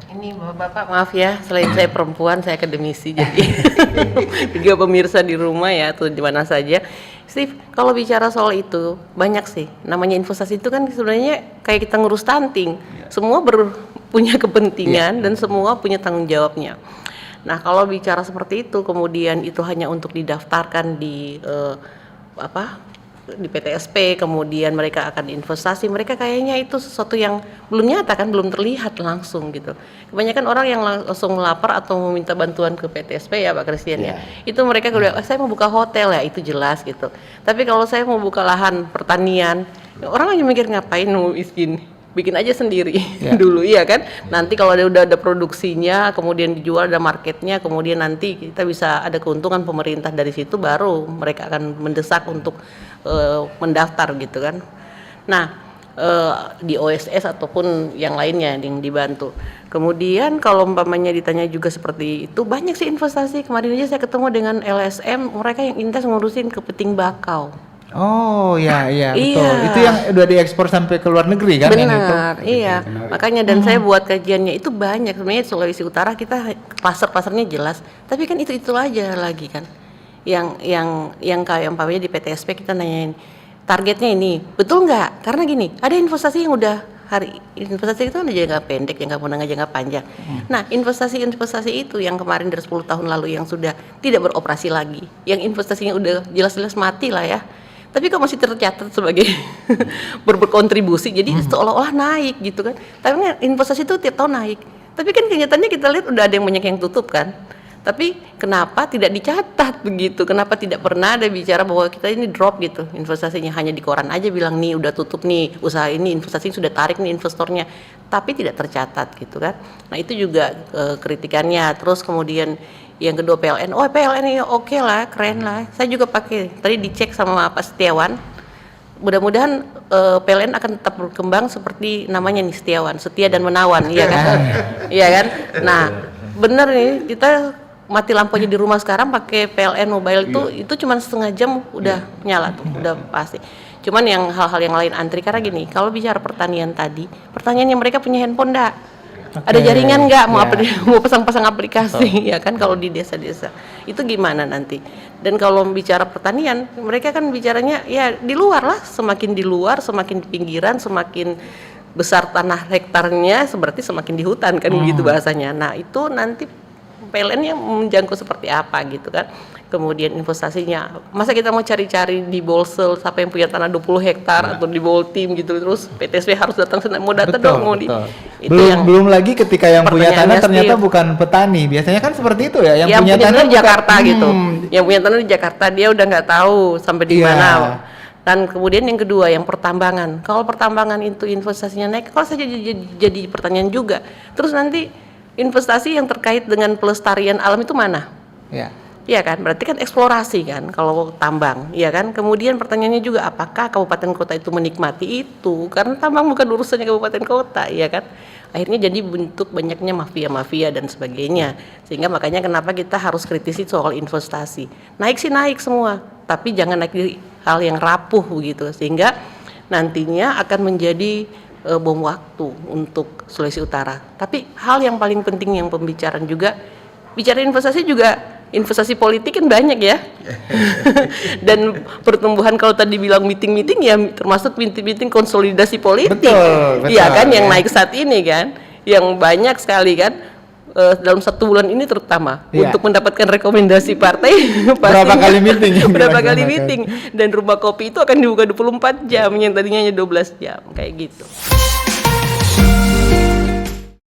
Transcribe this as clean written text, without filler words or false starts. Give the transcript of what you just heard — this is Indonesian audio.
Ini Bapak maaf ya, selain saya perempuan, saya akademisi, jadi juga pemirsa di rumah ya atau di mana saja. Steve, kalau bicara soal itu banyak sih. Namanya investasi itu kan sebenarnya kayak kita ngurus stunting. Semua punya kepentingan dan semua punya tanggung jawabnya. Nah, kalau bicara seperti itu, kemudian itu hanya untuk didaftarkan di di PTSP, kemudian mereka akan investasi, mereka kayaknya itu sesuatu yang belum nyata kan, belum terlihat langsung gitu. Kebanyakan orang yang langsung lapar atau meminta bantuan ke PTSP ya Pak Christian ya, itu mereka bilang, saya mau buka hotel ya, itu jelas gitu. Tapi kalau saya mau buka lahan pertanian, orang hanya mikir ngapain mau bikin aja sendiri dulu ya kan. Nanti kalau udah ada produksinya, kemudian dijual, ada marketnya, kemudian nanti kita bisa ada keuntungan pemerintah dari situ, baru mereka akan mendesak untuk mendaftar gitu kan. Nah, di OSS ataupun yang lainnya yang dibantu. Kemudian kalau umpamanya ditanya juga seperti itu, banyak sih investasi. Kemarin aja saya ketemu dengan LSM, mereka yang intens ngurusin kepiting bakau. Oh iya betul. Iya. Itu yang udah diekspor sampai ke luar negeri kan? Benar, iya. Makanya dan saya buat kajiannya itu banyak. Sebenarnya Sulawesi Utara kita pasarnya jelas, tapi kan itu aja lagi kan. Yang kayak umpamanya di PTSP kita nanyain targetnya ini, betul nggak? Karena gini, ada investasi yang udah investasi itu ada jangka pendek, jangka menengah, jangka panjang. Nah, investasi itu yang kemarin dari 10 tahun lalu yang sudah tidak beroperasi lagi, yang investasinya udah jelas-jelas mati lah ya. Tapi kok masih tercatat sebagai berkontribusi, jadi seolah-olah naik gitu kan. Tapi investasi itu tiap tahun naik. Tapi kan kenyataannya kita lihat udah ada yang banyak yang tutup kan. Tapi kenapa tidak dicatat begitu? Kenapa tidak pernah ada bicara bahwa kita ini drop gitu investasinya, hanya di koran aja bilang nih udah tutup nih usaha ini, investasi sudah tarik nih investornya, tapi tidak tercatat gitu kan. Nah itu juga kritikannya. Terus kemudian yang kedua PLN, PLN ya oke lah, keren lah. Saya juga pakai. Tadi dicek sama Pak Setiawan. Mudah-mudahan PLN akan tetap berkembang seperti namanya nih Setiawan, setia dan menawan, iya kan? Iya kan? Nah, benar nih kita mati lampunya di rumah sekarang pakai PLN mobile itu cuma setengah jam udah nyala tuh, udah pasti. Cuman yang hal-hal yang lain antri karena gini, kalau bicara pertanian tadi, pertanyaannya mereka punya handphone enggak? Ada jaringan nggak mau pasang-pasang aplikasi ya kan kalau di desa-desa itu gimana nanti? Dan kalau bicara pertanian mereka kan bicaranya ya di luar lah, semakin di luar, semakin di pinggiran, semakin besar tanah hektarnya berarti semakin di hutan kan gitu bahasanya. Nah itu nanti PLN yang menjangkau seperti apa gitu kan. Kemudian investasinya, masa kita mau cari-cari di Bolsel siapa yang punya tanah 20 hektar atau di Boltim gitu, terus PTSP harus datang sana mau data dong mau itu belum lagi ketika yang punya tanah ternyata Steve, bukan petani, biasanya kan seperti itu ya, yang punya tanah di Jakarta gitu, yang punya tanah di Jakarta dia udah nggak tahu sampai di mana. Dan kemudian yang kedua yang pertambangan, kalau pertambangan itu investasinya naik, kalau saja jadi pertanyaan juga, terus nanti investasi yang terkait dengan pelestarian alam itu mana? Iya kan, berarti kan eksplorasi kan kalau tambang, iya kan. Kemudian pertanyaannya juga apakah kabupaten kota itu menikmati itu? Karena tambang bukan urusannya kabupaten kota, iya kan. Akhirnya jadi bentuk banyaknya mafia-mafia dan sebagainya. Sehingga makanya kenapa kita harus kritisi soal investasi. Naik sih naik semua, tapi jangan naik di hal yang rapuh begitu. Sehingga nantinya akan menjadi bom waktu untuk Sulawesi Utara. Tapi hal yang paling penting yang pembicaraan juga, bicara investasi juga investasi politik kan banyak ya. Dan pertumbuhan kalau tadi bilang meeting-meeting ya termasuk meeting-meeting konsolidasi politik. Betul, iya kan yang naik saat ini kan, yang banyak sekali kan dalam 1 bulan ini terutama untuk mendapatkan rekomendasi partai berapa kali meeting dan rumah kopi itu akan dibuka 24 jam yang tadinya hanya 12 jam kayak gitu.